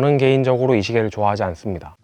저는 개인적으로 이 시계를 좋아하지 않습니다.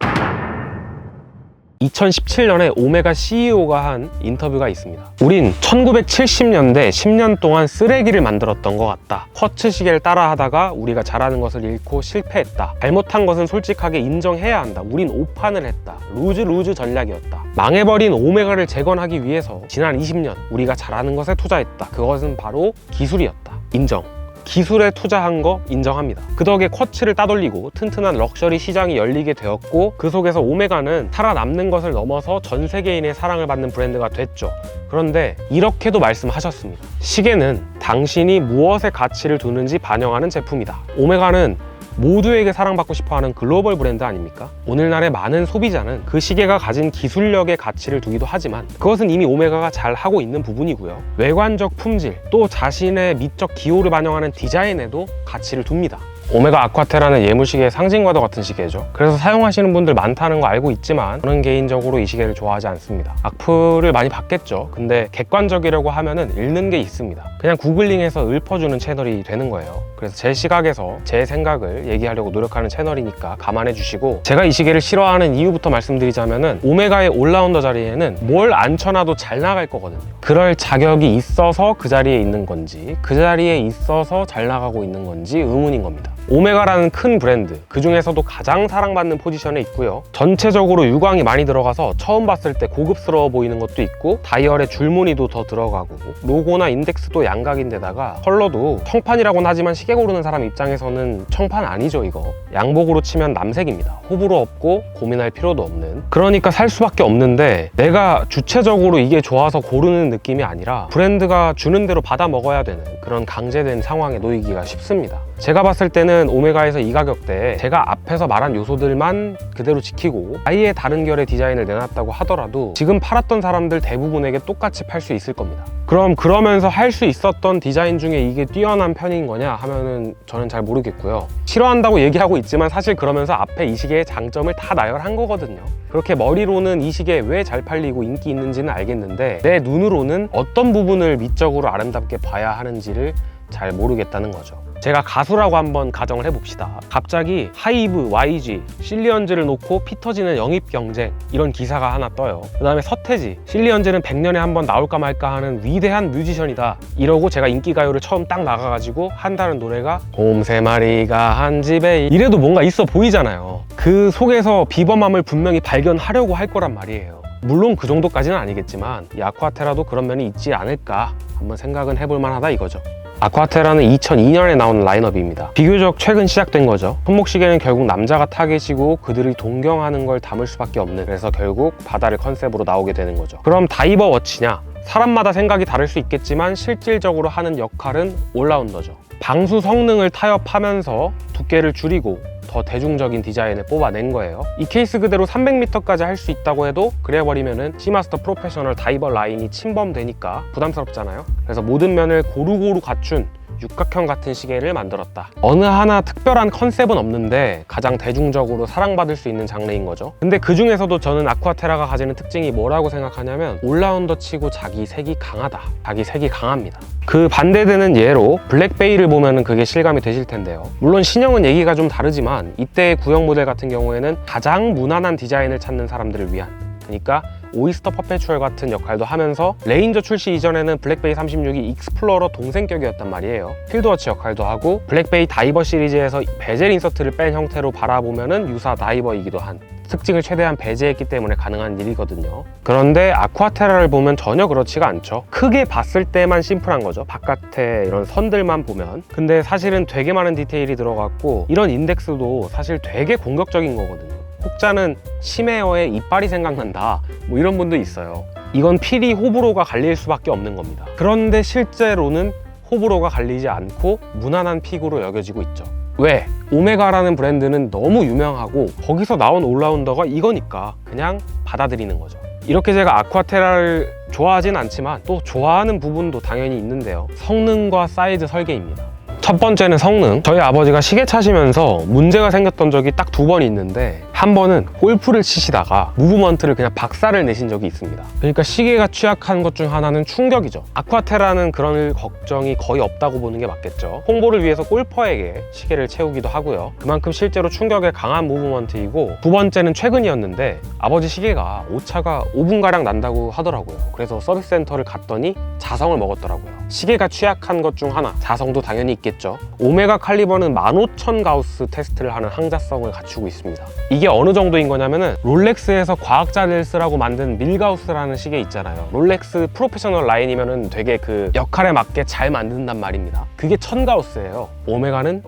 2017년에 오메가 CEO가 한 인터뷰가 있습니다. 우린 1970년대 10년 동안 쓰레기를 만들었던 것 같다. 쿼츠 시계를 따라하다가 우리가 잘하는 것을 잃고 실패했다. 잘못한 것은 솔직하게 인정해야 한다. 우린 오판을 했다. 루즈 전략이었다. 망해버린 오메가를 재건하기 위해서 지난 20년 우리가 잘하는 것에 투자했다. 그것은 바로 기술이었다. 인정. 기술에 투자한 거 인정합니다. 그 덕에 쿼츠를 따돌리고 튼튼한 럭셔리 시장이 열리게 되었고, 그 속에서 오메가는 살아남는 것을 넘어서 전 세계인의 사랑을 받는 브랜드가 됐죠. 그런데 이렇게도 말씀하셨습니다. 시계는 당신이 무엇에 가치를 두는지 반영하는 제품이다. 오메가는 모두에게 사랑받고 싶어하는 글로벌 브랜드 아닙니까? 오늘날의 많은 소비자는 그 시계가 가진 기술력에 가치를 두기도 하지만 그것은 이미 오메가가 잘 하고 있는 부분이고요. 외관적 품질, 또 자신의 미적 기호를 반영하는 디자인에도 가치를 둡니다. 오메가 아쿠아테라는 예물시계의 상징과도 같은 시계죠. 그래서 사용하시는 분들 많다는 거 알고 있지만 저는 개인적으로 이 시계를 좋아하지 않습니다. 악플을 많이 받겠죠. 근데 객관적이라고 하면은 읽는 게 있습니다. 그냥 구글링해서 읊어주는 채널이 되는 거예요. 그래서 제 시각에서 제 생각을 얘기하려고 노력하는 채널이니까 감안해 주시고, 제가 이 시계를 싫어하는 이유부터 말씀드리자면은 오메가의 올라운더 자리에는 뭘 앉혀놔도 잘 나갈 거거든요. 그럴 자격이 있어서 그 자리에 있는 건지, 그 자리에 있어서 잘 나가고 있는 건지 의문인 겁니다. 오메가라는 큰 브랜드, 그 중에서도 가장 사랑받는 포지션에 있고요. 전체적으로 유광이 많이 들어가서 처음 봤을 때 고급스러워 보이는 것도 있고, 다이얼에 줄무늬도 더 들어가고, 로고나 인덱스도 양각인데다가 컬러도 청판이라고는 하지만 시계 고르는 사람 입장에서는 청판 아니죠. 이거 양복으로 치면 남색입니다. 호불호 없고 고민할 필요도 없는, 그러니까 살 수밖에 없는데, 내가 주체적으로 이게 좋아서 고르는 느낌이 아니라 브랜드가 주는 대로 받아 먹어야 되는 그런 강제된 상황에 놓이기가 쉽습니다. 제가 봤을 때는 오메가에서 이 가격대에 제가 앞에서 말한 요소들만 그대로 지키고 아예 다른 결의 디자인을 내놨다고 하더라도 지금 팔았던 사람들 대부분에게 똑같이 팔 수 있을 겁니다. 그럼 그러면서 할 수 있었던 디자인 중에 이게 뛰어난 편인 거냐 하면은 저는 잘 모르겠고요. 싫어한다고 얘기하고 있지만 사실 그러면서 앞에 이 시계의 장점을 다 나열한 거거든요. 그렇게 머리로는 이 시계 왜 잘 팔리고 인기 있는지는 알겠는데 내 눈으로는 어떤 부분을 미적으로 아름답게 봐야 하는지를 잘 모르겠다는 거죠. 제가 가수라고 한번 가정을 해봅시다. 갑자기 하이브, YG, 실리언즈를 놓고 피 터지는 영입 경쟁, 이런 기사가 하나 떠요. 그 다음에 서태지, 실리언즈는 100년에 한 번 나올까 말까 하는 위대한 뮤지션이다, 이러고 제가 인기가요를 처음 딱 나가가지고 한다는 노래가 곰 3마리가 한 집에, 이래도 뭔가 있어 보이잖아요. 그 속에서 비범함을 분명히 발견하려고 할 거란 말이에요. 물론 그 정도까지는 아니겠지만 이 아쿠아테라도 그런 면이 있지 않을까 한번 생각은 해볼 만하다 이거죠. 아쿠아테라는 2002년에 나온 라인업입니다. 비교적 최근 시작된 거죠. 손목시계는 결국 남자가 타겟이고 그들을 동경하는 걸 담을 수밖에 없는, 그래서 결국 바다를 컨셉으로 나오게 되는 거죠. 그럼 다이버 워치냐? 사람마다 생각이 다를 수 있겠지만 실질적으로 하는 역할은 올라운더죠. 방수 성능을 타협하면서 두께를 줄이고 더 대중적인 디자인을 뽑아낸 거예요. 이 케이스 그대로 300m까지 할 수 있다고 해도 그래버리면은 시마스터 프로페셔널 다이버 라인이 침범되니까 부담스럽잖아요. 그래서 모든 면을 고루고루 갖춘 육각형 같은 시계를 만들었다. 어느 하나 특별한 컨셉은 없는데 가장 대중적으로 사랑받을 수 있는 장르인 거죠. 근데 그 중에서도 저는 아쿠아테라가 가지는 특징이 뭐라고 생각하냐면 올라운더 치고 자기 색이 강하다. 자기 색이 강합니다. 그 반대되는 예로 블랙베이를 보면은 그게 실감이 되실 텐데요. 물론 신형은 얘기가 좀 다르지만 이때의 구형 모델 같은 경우에는 가장 무난한 디자인을 찾는 사람들을 위한, 그러니까 오이스터 퍼페추얼 같은 역할도 하면서 레인저 출시 이전에는 블랙베이 36이 익스플로러 동생격이었단 말이에요. 필드워치 역할도 하고 블랙베이 다이버 시리즈에서 베젤 인서트를 뺀 형태로 바라보면은 유사 다이버이기도 한, 특징을 최대한 배제했기 때문에 가능한 일이거든요. 그런데 아쿠아테라를 보면 전혀 그렇지가 않죠. 크게 봤을 때만 심플한 거죠. 바깥에 이런 선들만 보면. 근데 사실은 되게 많은 디테일이 들어갔고 이런 인덱스도 사실 되게 공격적인 거거든요. 혹자는 치메어의 이빨이 생각난다, 뭐 이런 분도 있어요. 이건 필히 호불호가 갈릴 수밖에 없는 겁니다. 그런데 실제로는 호불호가 갈리지 않고 무난한 픽으로 여겨지고 있죠. 왜? 오메가라는 브랜드는 너무 유명하고 거기서 나온 올라운더가 이거니까 그냥 받아들이는 거죠. 이렇게 제가 아쿠아테라를 좋아하진 않지만 또 좋아하는 부분도 당연히 있는데요. 성능과 사이즈 설계입니다. 첫 번째는 성능. 저희 아버지가 시계 차시면서 문제가 생겼던 적이 딱 2번 있는데 한 번은 골프를 치시다가 무브먼트를 그냥 박살을 내신 적이 있습니다. 그러니까 시계가 취약한 것 중 하나는 충격이죠. 아쿠아테라는 그런 걱정이 거의 없다고 보는 게 맞겠죠. 홍보를 위해서 골퍼에게 시계를 채우기도 하고요. 그만큼 실제로 충격에 강한 무브먼트이고, 두 번째는 최근이었는데 아버지 시계가 오차가 5분가량 난다고 하더라고요. 그래서 서비스 센터를 갔더니 자성을 먹었더라고요. 시계가 취약한 것 중 하나, 자성도 당연히 있겠죠. 오메가 칼리버는 15,000 가우스 테스트를 하는 항자성을 갖추고 있습니다. 이게 어느 정도인 거냐면은 롤렉스에서 과학자들 쓰라고 만든 밀가우스라는 시계 있잖아요. 롤렉스 프로페셔널 라인이면은 되게 그 역할에 맞게 잘 만든단 말입니다. 그게 1000 가우스예요. 오메가는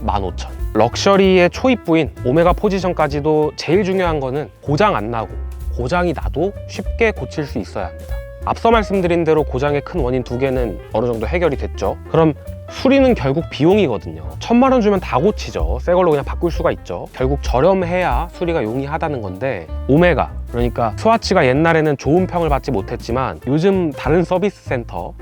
15,000. 럭셔리의 초입부인 오메가 포지션까지도 제일 중요한 거는 고장 안 나고, 고장이 나도 쉽게 고칠 수 있어야 합니다. 앞서 말씀드린 대로 고장의 큰 원인 두 개는 어느 정도 해결이 됐죠. 그럼 수리는 결국 비용이거든요. 1000만 원 주면 다 고치죠. 새 걸로 그냥 바꿀 수가 있죠. 결국 저렴해야 수리가 용이하다는 건데, 오메가, 그러니까 스와치가 옛날에는 좋은 평을 받지 못했지만 요즘 다른 서비스 센터,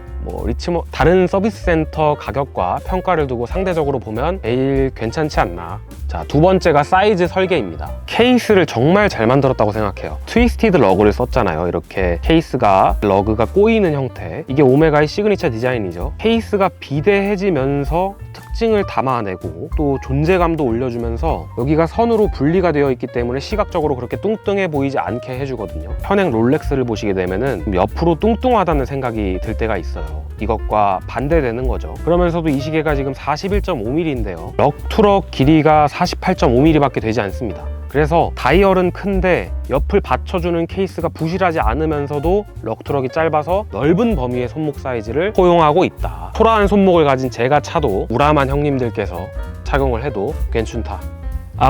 다른 서비스 센터 가격과 평가를 두고 상대적으로 보면 제일 괜찮지 않나. 자, 두 번째가 사이즈 설계입니다. 케이스를 정말 잘 만들었다고 생각해요. 트위스티드 러그를 썼잖아요. 이렇게 케이스가, 러그가 꼬이는 형태. 이게 오메가의 시그니처 디자인이죠. 케이스가 비대해지면서 특징을 담아내고 또 존재감도 올려주면서 여기가 선으로 분리가 되어 있기 때문에 시각적으로 그렇게 뚱뚱해 보이지 않게 해주거든요. 현행 롤렉스를 보시게 되면은 옆으로 뚱뚱하다는 생각이 들 때가 있어요. 이것과 반대되는 거죠. 그러면서도 이 시계가 지금 41.5mm인데요. 럭투럭 길이가 48.5mm 밖에 되지 않습니다. 그래서 다이얼은 큰데 옆을 받쳐주는 케이스가 부실하지 않으면서도 럭투럭이 짧아서 넓은 범위의 손목 사이즈를 포용하고 있다. 초라한 손목을 가진 제가 차도 우람한 형님들께서 착용을 해도 괜찮다.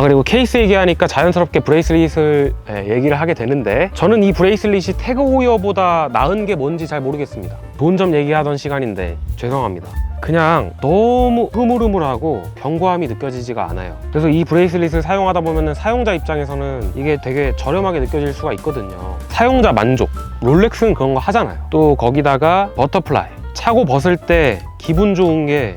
그리고 케이스 얘기하니까 자연스럽게 브레이슬릿을 얘기를 하게 되는데, 저는 이 브레이슬릿이 태그 호이어보다 나은 게 뭔지 잘 모르겠습니다. 좋은 점 얘기하던 시간인데 죄송합니다. 그냥 너무 흐물흐물하고 견고함이 느껴지지가 않아요. 그래서 이 브레이슬릿을 사용하다 보면 사용자 입장에서는 이게 되게 저렴하게 느껴질 수가 있거든요. 사용자 만족, 롤렉스는 그런 거 하잖아요. 또 거기다가 버터플라이, 차고 벗을 때 기분 좋은 게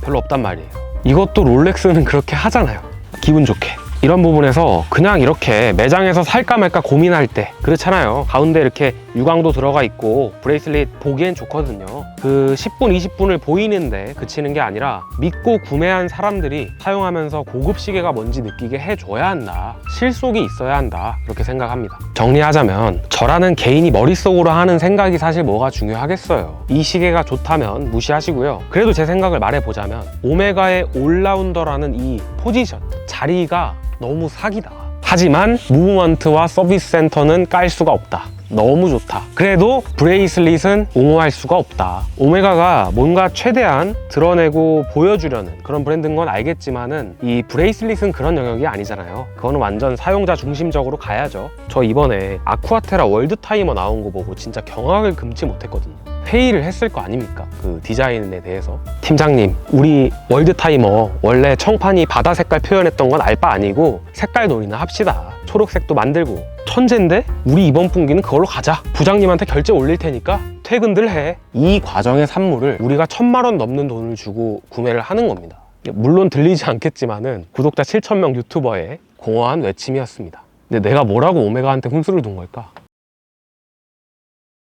별로 없단 말이에요. 이것도 롤렉스는 그렇게 하잖아요. 기분 좋게. 이런 부분에서 그냥 이렇게 매장에서 살까 말까 고민할 때, 그렇잖아요. 가운데 이렇게 유광도 들어가 있고 브레이슬릿 보기엔 좋거든요. 그 10분, 20분을 보이는데 그치는 게 아니라 믿고 구매한 사람들이 사용하면서 고급 시계가 뭔지 느끼게 해줘야 한다. 실속이 있어야 한다. 그렇게 생각합니다. 정리하자면 저라는 개인이 머릿속으로 하는 생각이 사실 뭐가 중요하겠어요. 이 시계가 좋다면 무시하시고요. 그래도 제 생각을 말해보자면 오메가의 올라운더라는 이 포지션, 자리가 너무 사기다. 하지만 무브먼트와 서비스 센터는 깔 수가 없다. 너무 좋다. 그래도 브레이슬릿은 옹호할 수가 없다. 오메가가 뭔가 최대한 드러내고 보여주려는 그런 브랜드인 건 알겠지만은 이 브레이슬릿은 그런 영역이 아니잖아요. 그거는 완전 사용자 중심적으로 가야죠. 저 이번에 아쿠아테라 월드 타이머 나온 거 보고 진짜 경악을 금치 못했거든요. 회의를 했을 거 아닙니까? 그 디자인에 대해서. 팀장님, 우리 월드 타이머 원래 청판이 바다 색깔 표현했던 건 알 바 아니고 색깔 놀이나 합시다. 초록색도 만들고. 천재인데? 우리 이번 분기는 그걸로 가자. 부장님한테 결제 올릴 테니까 퇴근들 해. 이 과정의 산물을 우리가 1000만 원 넘는 돈을 주고 구매를 하는 겁니다. 물론 들리지 않겠지만은 구독자 7000명 유튜버의 공허한 외침이었습니다. 근데 내가 뭐라고 오메가한테 훈수를 둔 걸까?